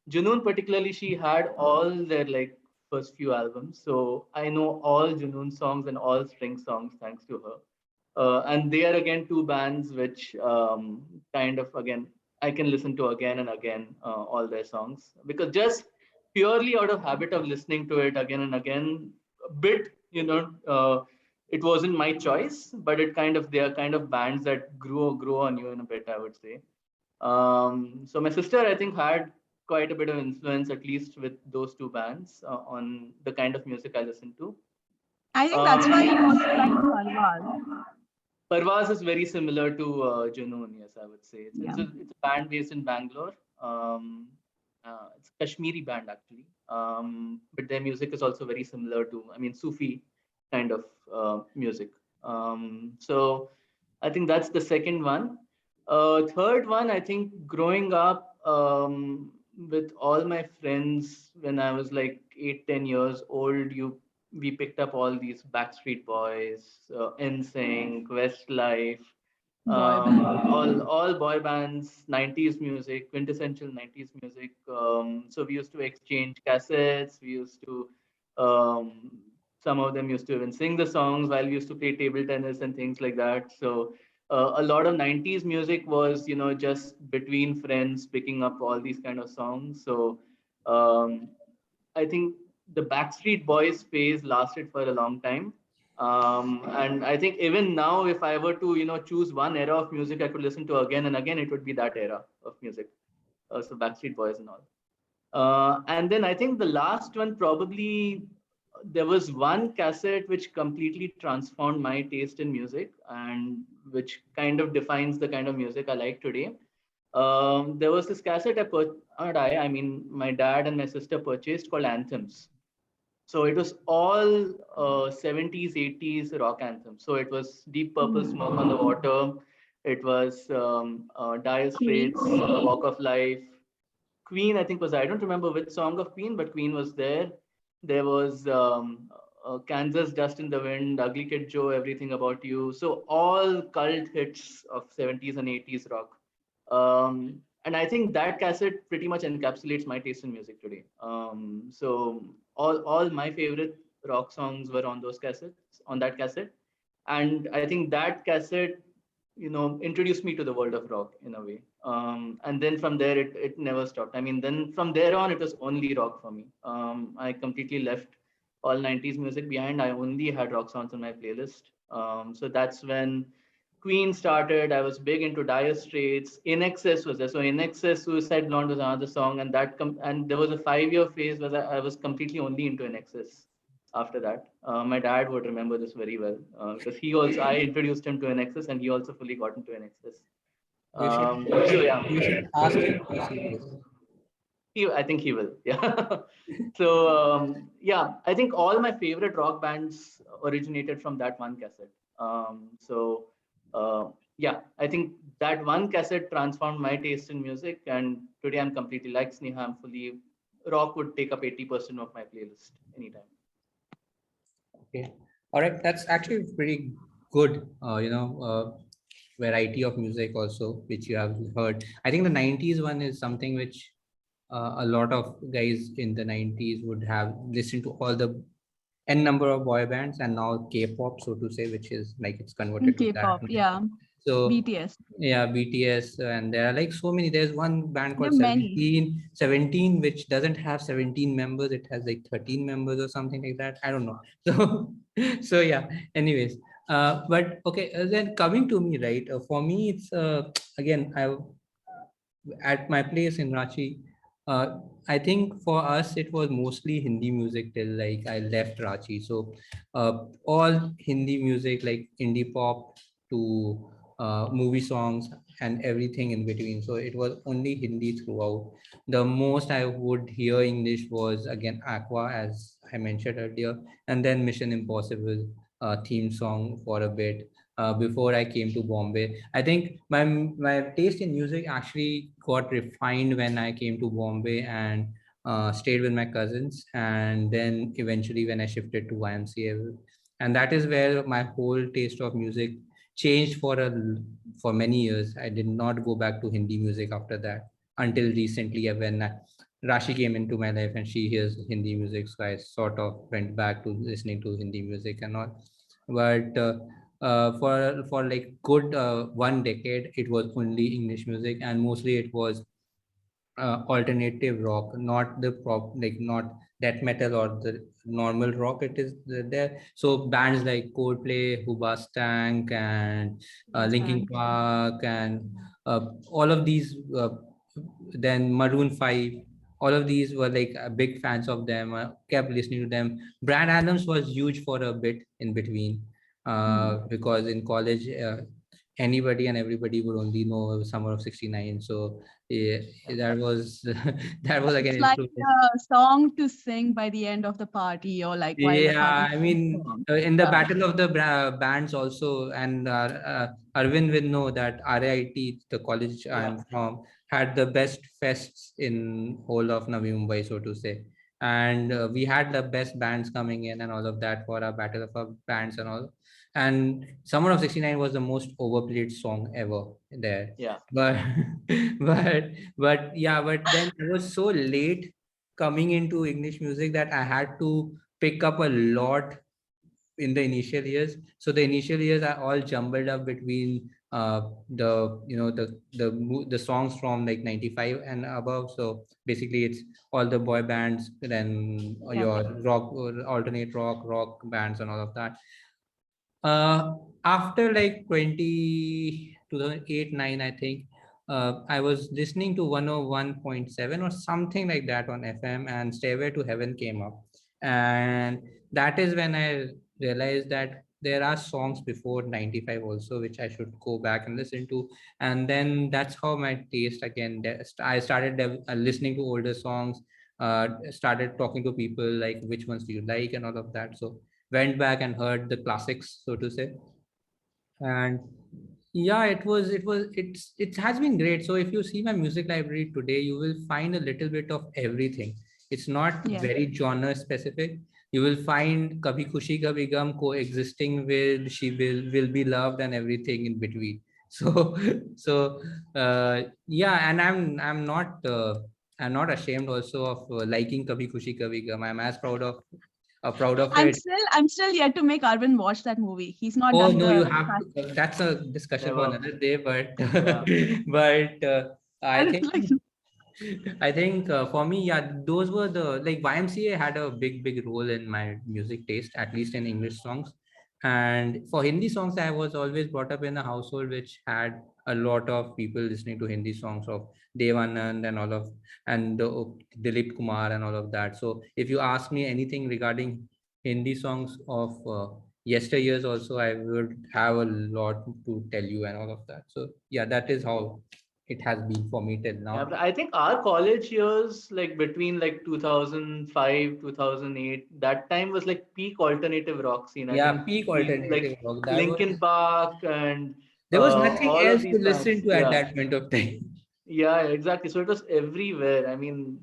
[SPEAKER 3] Junoon particularly, she had all their like first few albums. So I know all Junoon songs and all String songs thanks to her. And they are again two bands which kind of again I can listen to again and again all their songs because just purely out of habit of listening to it again and again, a bit it wasn't my choice, but they are kind of bands that grow on you in a bit, I would say. So my sister, I think, had quite a bit of influence, at least with those two bands, on the kind of music I listen to.
[SPEAKER 2] I think that's why you also like
[SPEAKER 3] Um,
[SPEAKER 2] Palwal.
[SPEAKER 3] Parvaz is very similar to Junoon, yes, I would say.
[SPEAKER 2] Yeah.
[SPEAKER 3] It's a band based in Bangalore. It's a Kashmiri band actually, but their music is also very similar to, I mean, Sufi kind of music. So I think that's the second one. Third one, I think growing up with all my friends when I was like 8, 10 years old, we picked up all these Backstreet Boys, NSYNC, Westlife,
[SPEAKER 2] Boy band.
[SPEAKER 3] all boy bands, 90s music, quintessential 90s music. So we used to exchange cassettes. We used to, um, some of them used to even sing the songs while we used to play table tennis and things like that. So a lot of 90s music was, just between friends picking up all these kind of songs. So um, I think the Backstreet Boys phase lasted for a long time. And I think even now, if I were to, choose one era of music I could listen to again and again, it would be that era of music. So Backstreet Boys and all. And then I think the last one probably there was one cassette which completely transformed my taste in music and which kind of defines the kind of music I like today. There was this cassette not I mean, my dad and my sister purchased called Anthems. So it was all 70s, 80s rock anthems. So it was Deep Purple, Smoke on the Water. It was Dire
[SPEAKER 2] Queen.
[SPEAKER 3] Straits, Walk of Life. Queen, I think was, I don't remember which song of Queen, but Queen was there. There was Kansas, Dust in the Wind, Ugly Kid Joe, Everything About You. So all cult hits of 70s and 80s rock. And I think that cassette pretty much encapsulates my taste in music today. So all my favorite rock songs were on those cassettes, on that cassette. And I think that cassette, introduced me to the world of rock in a way. And then from there, it never stopped. I mean, then from there on, it was only rock for me. I completely left all 90s music behind. I only had rock songs on my playlist. So that's when Queen started. I was big into Dire Straits. In Excess was there. So In Excess, Suicide Blonde was another song, and and there was a 5-year phase where I was completely only into In Excess. After that, my dad would remember this very well because I introduced him to In Excess, and he also fully got into In Excess.
[SPEAKER 1] You should
[SPEAKER 3] So yeah,
[SPEAKER 1] you should ask him to see this.
[SPEAKER 3] I think he will. Yeah. So yeah, I think all my favorite rock bands originated from that one cassette. So yeah, I think that one cassette transformed my taste in music, and today I'm completely like Sneha. I'm fully rock would take up 80% of my playlist anytime.
[SPEAKER 1] Okay. All right. That's actually pretty good. Variety of music also, which you have heard. I think the 90s one is something which a lot of guys in the 90s would have listened to all the n number of boy bands and now K-pop, so to say, which is like it's converted to that.
[SPEAKER 2] K-pop, yeah.
[SPEAKER 1] So
[SPEAKER 2] BTS.
[SPEAKER 1] yeah, BTS, and there are like so many. There's one band
[SPEAKER 2] There
[SPEAKER 1] called
[SPEAKER 2] are many.
[SPEAKER 1] 17, which doesn't have 17 members. It has like 13 members or something like that. I don't know. So, so yeah. Anyways, but okay. Then coming to me, right? For me, it's again, I at my place in Ranchi. I think for us it was mostly Hindi music till like I left Ranchi. So all Hindi music like indie pop to movie songs and everything in between. So it was only Hindi throughout. The most I would hear English was again Aqua, as I mentioned earlier, and then Mission Impossible theme song for a bit before I came to Bombay. I think my taste in music actually got refined when I came to Bombay and stayed with my cousins, and then eventually when I shifted to YMCA, and that is where my whole taste of music changed for many years. I did not go back to Hindi music after that until recently when Rashi came into my life and she hears Hindi music, so I sort of went back to listening to Hindi music and all. But for like good 1 decade it was only English music, and mostly it was alternative rock, not the prop, like not death metal or the normal rock. It is there. So bands like Coldplay, Hoobastank, and Linkin
[SPEAKER 2] Understand.
[SPEAKER 1] Park, and all of these. Then Maroon 5. All of these were like big fans of them. Kept listening to them. Brand Adams was huge for a bit in between, because in college. Anybody and everybody would only know Summer of '69. So yeah, that was that was again
[SPEAKER 2] It's like
[SPEAKER 1] influence.
[SPEAKER 2] a song to sing by the end of the party or like while the
[SPEAKER 1] Yeah,
[SPEAKER 2] party
[SPEAKER 1] I
[SPEAKER 2] goes
[SPEAKER 1] mean,
[SPEAKER 2] on.
[SPEAKER 1] in the
[SPEAKER 2] Yeah.
[SPEAKER 1] battle of the bands also, and Arvind will know that RIT, the college
[SPEAKER 3] Yeah.
[SPEAKER 1] I'm from, had the best fests in whole of Navi Mumbai, so to say. And we had the best bands coming in and all of that for our battle of our bands and all. And Summer of '69 was the most overplayed song ever there.
[SPEAKER 3] Yeah.
[SPEAKER 1] But but yeah, but then I was so late coming into English music that I had to pick up a lot in the initial years. So the initial years are all jumbled up between the the songs from like 95 and above. So basically it's all the boy bands, then
[SPEAKER 2] Yep.
[SPEAKER 1] your rock, alternate rock bands and all of that. After like 2008 9, I think I was listening to 101.7 or something like that on FM, and Stairway to Heaven came up. And that is when I realized that there are songs before 95 also, which I should go back and listen to. And then that's how my taste again, I started listening to older songs. started talking to people like which ones do you like and all of that. So went back and heard the classics, so to say. And yeah, it has been great. So if you see my music library today, you will find a little bit of everything. It's not
[SPEAKER 2] Yeah.
[SPEAKER 1] very genre specific. You will find Kabhi Khushi Kabhi Gum coexisting with She Will Be Loved and everything in between. So so yeah, and I'm not ashamed also of liking Kabhi Khushi Kabhi Gum. I'm as proud of it.
[SPEAKER 2] I'm still yet to make Arvind watch that movie. He's not
[SPEAKER 1] Oh
[SPEAKER 2] done
[SPEAKER 1] no, you
[SPEAKER 2] the
[SPEAKER 1] have
[SPEAKER 2] class.
[SPEAKER 1] to. That's a discussion for
[SPEAKER 3] Never.
[SPEAKER 1] another day. But
[SPEAKER 3] Yeah.
[SPEAKER 1] but I
[SPEAKER 2] I
[SPEAKER 1] think
[SPEAKER 2] was like,
[SPEAKER 1] for me, yeah, those were the like YMCA had a big role in my music taste, at least in English songs. And for Hindi songs, I was always brought up in a household which had a lot of people listening to Hindi songs of Devanand and all of and Dilip Kumar and all of that. So if you ask me anything regarding Hindi songs of yesteryears, also I would have a lot to tell you and all of that. So yeah, that is how it has been for me till
[SPEAKER 3] Yeah,
[SPEAKER 1] now.
[SPEAKER 3] but I think our college years, like between like 2005, 2008, that time was like peak alternative rock scene. I
[SPEAKER 1] Yeah,
[SPEAKER 3] think
[SPEAKER 1] peak
[SPEAKER 3] we like
[SPEAKER 1] alternative rock. That was
[SPEAKER 3] Linkin Park and
[SPEAKER 1] there was nothing
[SPEAKER 3] all of
[SPEAKER 1] else to
[SPEAKER 3] these
[SPEAKER 1] listen
[SPEAKER 3] bands.
[SPEAKER 1] to at
[SPEAKER 3] Yeah,
[SPEAKER 1] that point of time.
[SPEAKER 3] yeah, exactly. So it was everywhere. I mean,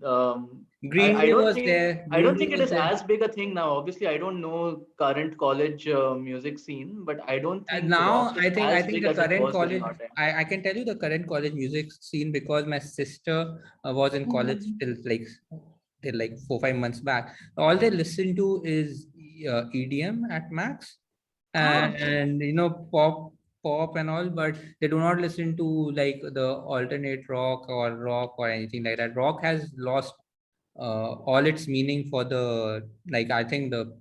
[SPEAKER 1] Green
[SPEAKER 3] I
[SPEAKER 1] Day
[SPEAKER 3] don't
[SPEAKER 1] was
[SPEAKER 3] think
[SPEAKER 1] there. Green Day
[SPEAKER 3] it
[SPEAKER 1] was
[SPEAKER 3] is
[SPEAKER 1] there.
[SPEAKER 3] as big a thing now. Obviously, I don't know current college music scene, but I don't
[SPEAKER 1] And
[SPEAKER 3] think
[SPEAKER 1] now
[SPEAKER 3] rock is
[SPEAKER 1] I
[SPEAKER 3] as
[SPEAKER 1] think
[SPEAKER 3] big
[SPEAKER 1] the
[SPEAKER 3] as it
[SPEAKER 1] current
[SPEAKER 3] was during
[SPEAKER 1] college
[SPEAKER 3] our time.
[SPEAKER 1] I can tell you the current college music scene because my sister was in college
[SPEAKER 2] Mhm.
[SPEAKER 1] till like 4 5 months back. All they listen to is EDM at max,
[SPEAKER 2] Oh, okay.
[SPEAKER 1] and pop and all, but they do not listen to like the alternate rock or anything like that. Rock has lost all its meaning for the like I think the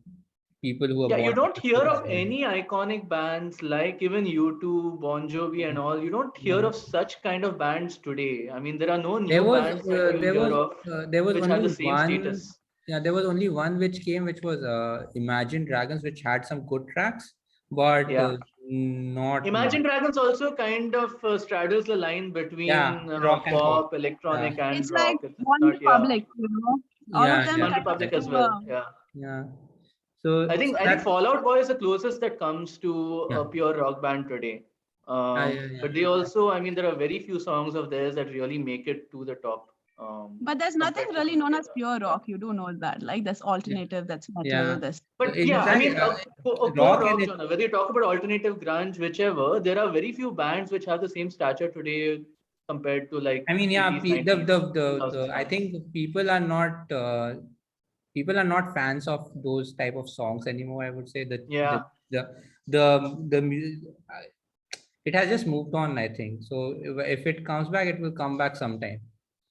[SPEAKER 1] people who are
[SPEAKER 3] Yeah, you
[SPEAKER 1] born
[SPEAKER 3] don't
[SPEAKER 1] after
[SPEAKER 3] hear of
[SPEAKER 1] 2000.
[SPEAKER 3] any iconic bands like even U2, Bon Jovi, and all. You don't hear
[SPEAKER 1] Yeah.
[SPEAKER 3] of such kind of bands today. I mean, there are no
[SPEAKER 1] There
[SPEAKER 3] new
[SPEAKER 1] was
[SPEAKER 3] bands that you hear of
[SPEAKER 1] there was
[SPEAKER 3] which have the
[SPEAKER 1] only
[SPEAKER 3] same
[SPEAKER 1] one.
[SPEAKER 3] status.
[SPEAKER 1] Yeah, there was only one which came, which was Imagine Dragons, which had some good tracks, but
[SPEAKER 3] Yeah.
[SPEAKER 1] not
[SPEAKER 3] Imagine
[SPEAKER 1] much.
[SPEAKER 3] Dragons also kind of straddles the line
[SPEAKER 1] Yeah,
[SPEAKER 3] between
[SPEAKER 1] rock and pop.
[SPEAKER 3] pop,
[SPEAKER 1] Yeah,
[SPEAKER 3] electronic, and
[SPEAKER 2] It's like
[SPEAKER 3] rock. It's
[SPEAKER 2] One
[SPEAKER 3] not, yeah.
[SPEAKER 2] Republic, all of
[SPEAKER 1] yeah,
[SPEAKER 2] them
[SPEAKER 1] yeah,
[SPEAKER 3] One
[SPEAKER 2] kind of
[SPEAKER 3] Republic as
[SPEAKER 2] do.
[SPEAKER 3] well. Yeah.
[SPEAKER 1] yeah. So, so
[SPEAKER 3] I think
[SPEAKER 1] that
[SPEAKER 3] Fallout Boy is the closest that comes to
[SPEAKER 1] yeah,
[SPEAKER 3] a pure rock band today.
[SPEAKER 1] yeah.
[SPEAKER 3] But they also, I mean, there are very few songs of theirs that really make it to the top
[SPEAKER 2] But there's nothing
[SPEAKER 3] compared to
[SPEAKER 2] really
[SPEAKER 3] some of
[SPEAKER 2] known
[SPEAKER 3] the
[SPEAKER 2] as
[SPEAKER 3] other.
[SPEAKER 2] pure
[SPEAKER 3] Yeah.
[SPEAKER 2] rock. You do know that. Like there's
[SPEAKER 1] Yeah,
[SPEAKER 2] alternative, that's metal,
[SPEAKER 1] yeah.
[SPEAKER 2] there's
[SPEAKER 1] So
[SPEAKER 3] But
[SPEAKER 1] in
[SPEAKER 3] yeah, I
[SPEAKER 1] fact,
[SPEAKER 3] mean, a core
[SPEAKER 1] rock and
[SPEAKER 3] rock
[SPEAKER 1] it,
[SPEAKER 3] genre, whether you talk about alternative grunge, whichever, there are very few bands which have the same stature today compared to like
[SPEAKER 1] I mean, yeah,
[SPEAKER 3] 80s, 90s,
[SPEAKER 1] the
[SPEAKER 3] 2000s
[SPEAKER 1] I
[SPEAKER 3] songs.
[SPEAKER 1] think people are not fans of those type of songs anymore. I would say that
[SPEAKER 3] Yeah,
[SPEAKER 1] the it has just moved on. I think so. If it comes back, it will come back sometime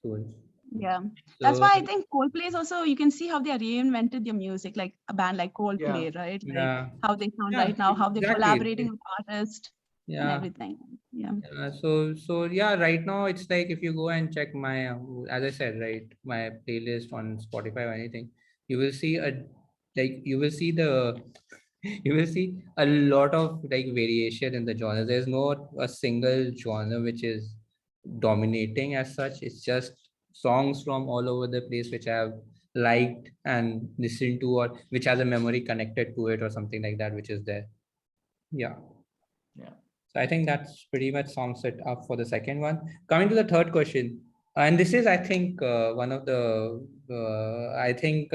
[SPEAKER 1] soon.
[SPEAKER 2] yeah. That's
[SPEAKER 1] So
[SPEAKER 2] why I think Coldplay is also, you can see how they reinvented their music, like a band like
[SPEAKER 3] yeah.
[SPEAKER 2] Coldplay, right? Like
[SPEAKER 1] yeah,
[SPEAKER 2] how they sound
[SPEAKER 1] yeah,
[SPEAKER 2] right now, how they're collaborating
[SPEAKER 1] exactly.
[SPEAKER 2] with artists and
[SPEAKER 1] Yeah.
[SPEAKER 2] everything. Yeah.
[SPEAKER 1] So yeah, right now it's like if you go and check my as I said, right, my playlist on Spotify or anything, you will see you will see the you will see a lot of like variation in the genre. There's not a single genre which is dominating as such. It's just songs from all over the place which I have liked and listened to, or which has a memory connected to it or something like that, which is there. Yeah.
[SPEAKER 3] Yeah.
[SPEAKER 1] So I think that's pretty much sums it up for the second one. Coming to the third question, and this is, I think, one of the, I think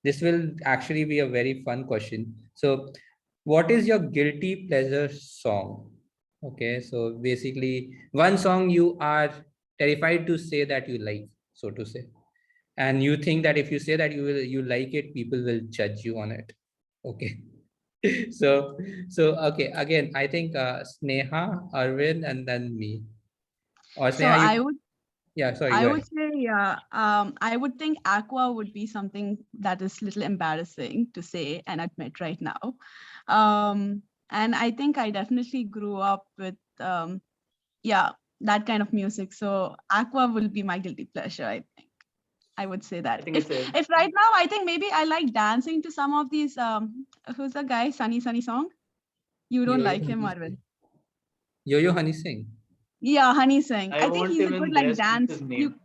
[SPEAKER 1] this will actually be a very fun question. So, what is your guilty pleasure song? Okay, so basically, one song you are terrified to say that you like, so to say, and you think that if you say that you like it, people will judge you on it. Okay. so okay, again I think Sneha, Arvind, and then me. Or
[SPEAKER 2] So
[SPEAKER 1] Sneha, you,
[SPEAKER 2] I would
[SPEAKER 1] yeah, sorry,
[SPEAKER 2] I
[SPEAKER 1] go
[SPEAKER 2] would
[SPEAKER 1] ahead.
[SPEAKER 2] say, yeah, I would think Aqua would be something that is little embarrassing to say and admit right now. And I think I definitely grew up with, yeah, that kind of music. So Aqua will be my guilty pleasure, I think. I would say
[SPEAKER 3] I
[SPEAKER 2] that.
[SPEAKER 3] think it's a,
[SPEAKER 2] If right now, I think maybe I like dancing to some of these, who's the guy, Sunny Sunny song? You don't
[SPEAKER 1] Yo-Yo
[SPEAKER 2] like him,
[SPEAKER 1] Honey
[SPEAKER 2] Arvind.
[SPEAKER 1] Singh. Yo-Yo Honey Singh.
[SPEAKER 2] Yeah, Honey Singh.
[SPEAKER 3] I
[SPEAKER 2] I think
[SPEAKER 3] won't
[SPEAKER 2] he's a good
[SPEAKER 3] even
[SPEAKER 2] like
[SPEAKER 3] dare speak
[SPEAKER 2] dance.
[SPEAKER 3] his
[SPEAKER 2] You
[SPEAKER 3] name.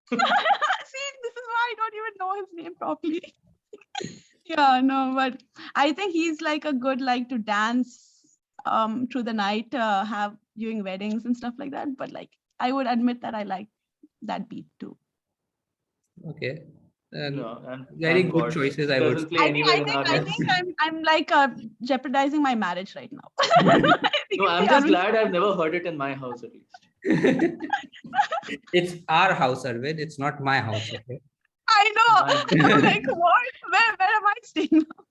[SPEAKER 2] see, this is why I don't properly. Yeah, no, but I think he's like a good like to dance through the night, have during weddings and stuff like that. But like I would admit that I like that beat too.
[SPEAKER 1] Okay. And
[SPEAKER 3] No,
[SPEAKER 1] very
[SPEAKER 3] I'm
[SPEAKER 1] good
[SPEAKER 3] bored.
[SPEAKER 1] choices, I would
[SPEAKER 3] Doesn't play anywhere in our
[SPEAKER 2] I
[SPEAKER 3] lives.
[SPEAKER 2] think I'm like jeopardizing my marriage right now.
[SPEAKER 1] say.
[SPEAKER 2] I think
[SPEAKER 3] No,
[SPEAKER 2] it's
[SPEAKER 3] I'm
[SPEAKER 2] the
[SPEAKER 3] just
[SPEAKER 2] Arvind.
[SPEAKER 3] glad I've never heard it in my house at least.
[SPEAKER 1] It's our house, Arvind. It's not my house. Okay.
[SPEAKER 2] I know.
[SPEAKER 3] Mine.
[SPEAKER 2] I'm like, what? Where am I staying now?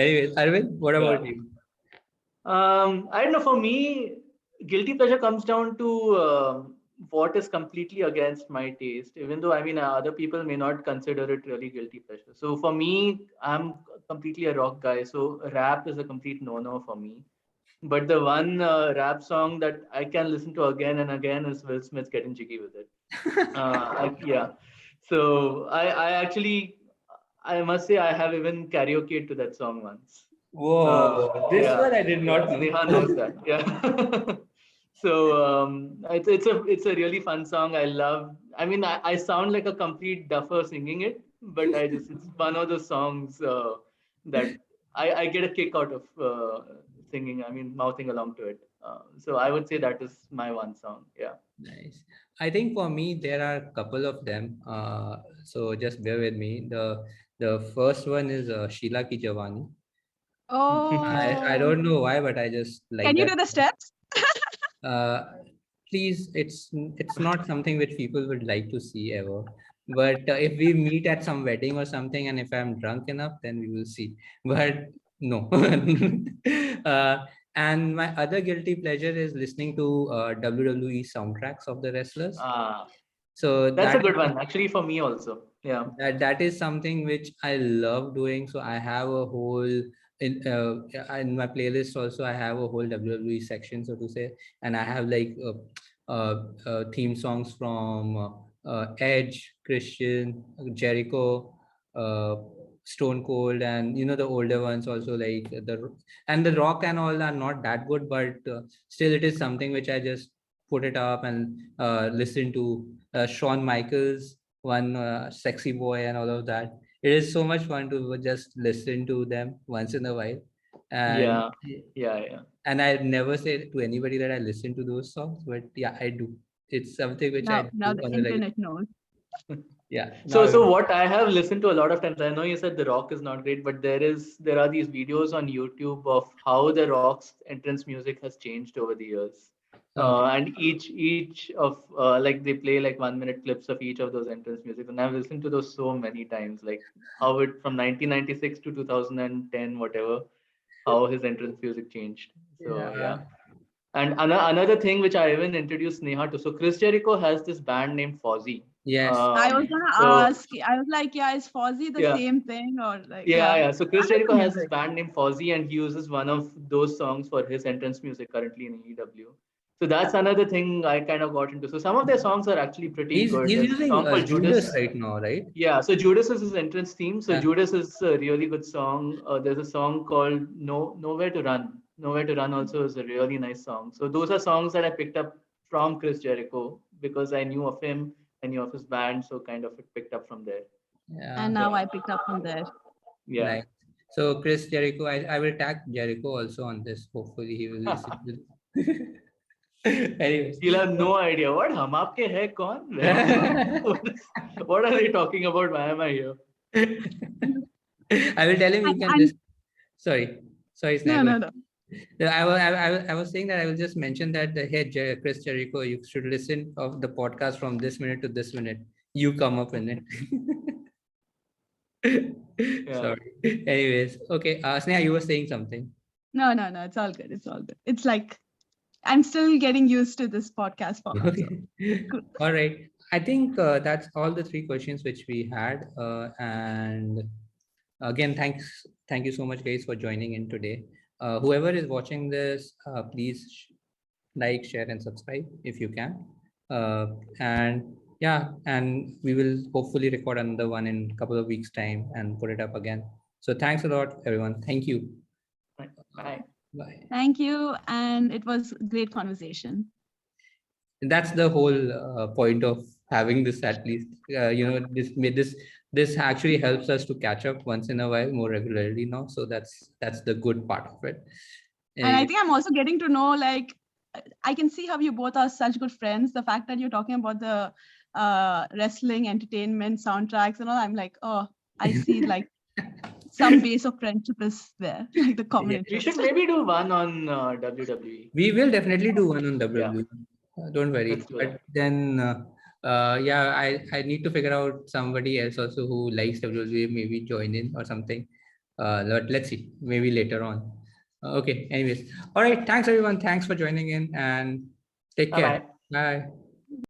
[SPEAKER 1] Anyways, Arvind, what
[SPEAKER 3] Yeah.
[SPEAKER 1] about you?
[SPEAKER 3] I don't know. For me, guilty pleasure comes down to what is completely against my taste. Even though I mean, other people may not consider it really guilty pleasure. So for me, I'm completely a rock guy. So rap is a complete no-no for me. But the one rap song that I can listen to again and again is Will Smith getting jiggy with it. Yeah. So I actually, I must say, I have even karaoke to that song once.
[SPEAKER 1] Whoa, this
[SPEAKER 3] Yeah,
[SPEAKER 1] one I did
[SPEAKER 3] yeah.
[SPEAKER 1] not know.
[SPEAKER 3] Sneha knows that. Yeah. So it's a really fun song. I love. I mean, I sound like a complete duffer singing it, but it's one of those songs that I get a kick out of singing. I mean, mouthing along to it. So I would say that is my one song. Yeah.
[SPEAKER 1] Nice. I think for me there are a couple of them. So just bear with me. The first one is Sheila Ki Jawani. I
[SPEAKER 2] Oh,
[SPEAKER 1] don't know why, but I just like
[SPEAKER 2] can you
[SPEAKER 1] that.
[SPEAKER 2] do the steps?
[SPEAKER 1] Uh, Please, it's not something which people would like to see ever. But if we meet at some wedding or something, and if I'm drunk enough, then we will see. But no. And my other guilty pleasure is listening to WWE soundtracks of the wrestlers.
[SPEAKER 3] Ah,
[SPEAKER 1] So
[SPEAKER 3] that's a good one. Actually, for me also. Yeah.
[SPEAKER 1] that is something which I love doing. So I have a whole in my playlist also I have a whole WWE section, so to say, and I have like theme songs from Edge, Christian, Jericho, uh, Stone Cold, and the older ones also, like the Rock and all are not that good, but still it is something which I just put it up and listen to. Shawn Michaels, one Sexy Boy, and all of that. It is so much fun to just listen to them once in a while. And
[SPEAKER 3] Yeah. Yeah. Yeah.
[SPEAKER 1] I never say to anybody that I listen to those songs, but yeah, I do. It's something which I
[SPEAKER 2] Now
[SPEAKER 1] do
[SPEAKER 2] the
[SPEAKER 1] on a regular.
[SPEAKER 2] internet knows.
[SPEAKER 1] Yeah.
[SPEAKER 3] So,
[SPEAKER 1] Now,
[SPEAKER 3] so what I have listened to a lot of times, I know you said The Rock is not great, but there are these videos on YouTube of how The Rock's entrance music has changed over the years.
[SPEAKER 1] okay.
[SPEAKER 3] And each of like they play like 1 minute clips of each of those entrance music, and I've listened to those so many times, like how it from 1996 to 2010, whatever, how his entrance music changed. So
[SPEAKER 1] Yeah.
[SPEAKER 3] yeah. And another thing which I even introduced Neha to. So Chris Jericho has this band named Fozzy.
[SPEAKER 1] Yes.
[SPEAKER 2] I was gonna
[SPEAKER 3] So
[SPEAKER 2] ask. I was like, yeah, is Fozzy the
[SPEAKER 3] yeah,
[SPEAKER 2] same thing or like,
[SPEAKER 3] yeah,
[SPEAKER 2] yeah?
[SPEAKER 3] yeah. So Chris
[SPEAKER 2] I'm into
[SPEAKER 3] Jericho has this
[SPEAKER 2] music.
[SPEAKER 3] band named Fozzy, and he uses one of those songs for his entrance music currently in AEW. So that's another thing I kind of got into. So some of their songs are actually pretty good.
[SPEAKER 1] He's
[SPEAKER 3] There's a
[SPEAKER 1] using
[SPEAKER 3] song called
[SPEAKER 1] Judas
[SPEAKER 3] Judas.
[SPEAKER 1] right now, right?
[SPEAKER 3] Yeah, so Judas is his entrance theme. So
[SPEAKER 1] Yeah.
[SPEAKER 3] Judas is a really good song. There's a song called Nowhere to Run. Nowhere to Run also is a really nice song. So those are songs that I picked up from Chris Jericho because I knew of him, I knew of his band, so kind of it picked up from there.
[SPEAKER 1] Yeah.
[SPEAKER 2] And now I picked up from there.
[SPEAKER 3] Yeah.
[SPEAKER 1] Nice. So Chris Jericho, I will tag Jericho also on this. Hopefully he will listen to. Anyways.
[SPEAKER 3] You'll have no idea what hum aapke hai kaun? What are they talking about? Why am I here?
[SPEAKER 1] I will tell him he can
[SPEAKER 2] And
[SPEAKER 1] listen. Sorry,
[SPEAKER 2] no,
[SPEAKER 1] Snag.
[SPEAKER 2] no, no.
[SPEAKER 1] I was saying that I will just mention that hey, Chris Jericho, you should listen of the podcast from this minute to this minute. You come up in it.
[SPEAKER 3] Yeah.
[SPEAKER 1] Sorry. Anyways, okay. Sneha, you were saying something.
[SPEAKER 2] No, no, no. It's all good. It's all good. It's like I'm still getting used to this podcast format. So.
[SPEAKER 1] Okay.
[SPEAKER 2] Cool.
[SPEAKER 1] All right. I think that's all the three questions which we had. And again, thank you so much, guys, for joining in today. Whoever is watching this, please like, share, and subscribe if you can. And yeah, and we will hopefully record another one in a couple of weeks' time and put it up again. So thanks a lot, everyone. Thank you.
[SPEAKER 3] Bye.
[SPEAKER 1] Bye.
[SPEAKER 2] Thank you. And it was a great conversation.
[SPEAKER 1] That's the whole point of having this at least. This actually helps us to catch up once in a while more regularly now. So that's the good part of it.
[SPEAKER 2] And I think I'm also getting to know, like, I can see how you both are such good friends. The fact that you're talking about the wrestling entertainment soundtracks and all, I'm like, oh, I see like some base of friendship is there, like the common
[SPEAKER 1] Yeah.
[SPEAKER 3] We
[SPEAKER 2] interest.
[SPEAKER 3] should maybe do one on WWE.
[SPEAKER 1] We will definitely do one on WWE. Don't worry.
[SPEAKER 3] Let's do
[SPEAKER 1] But
[SPEAKER 3] that.
[SPEAKER 1] then, yeah, I need to figure out somebody else also who likes WWE, maybe join in or something. But let's see, maybe later on. Okay. Anyways, all right. Thanks everyone. Thanks for joining in and take
[SPEAKER 3] Bye
[SPEAKER 1] care.
[SPEAKER 3] bye.
[SPEAKER 1] Bye.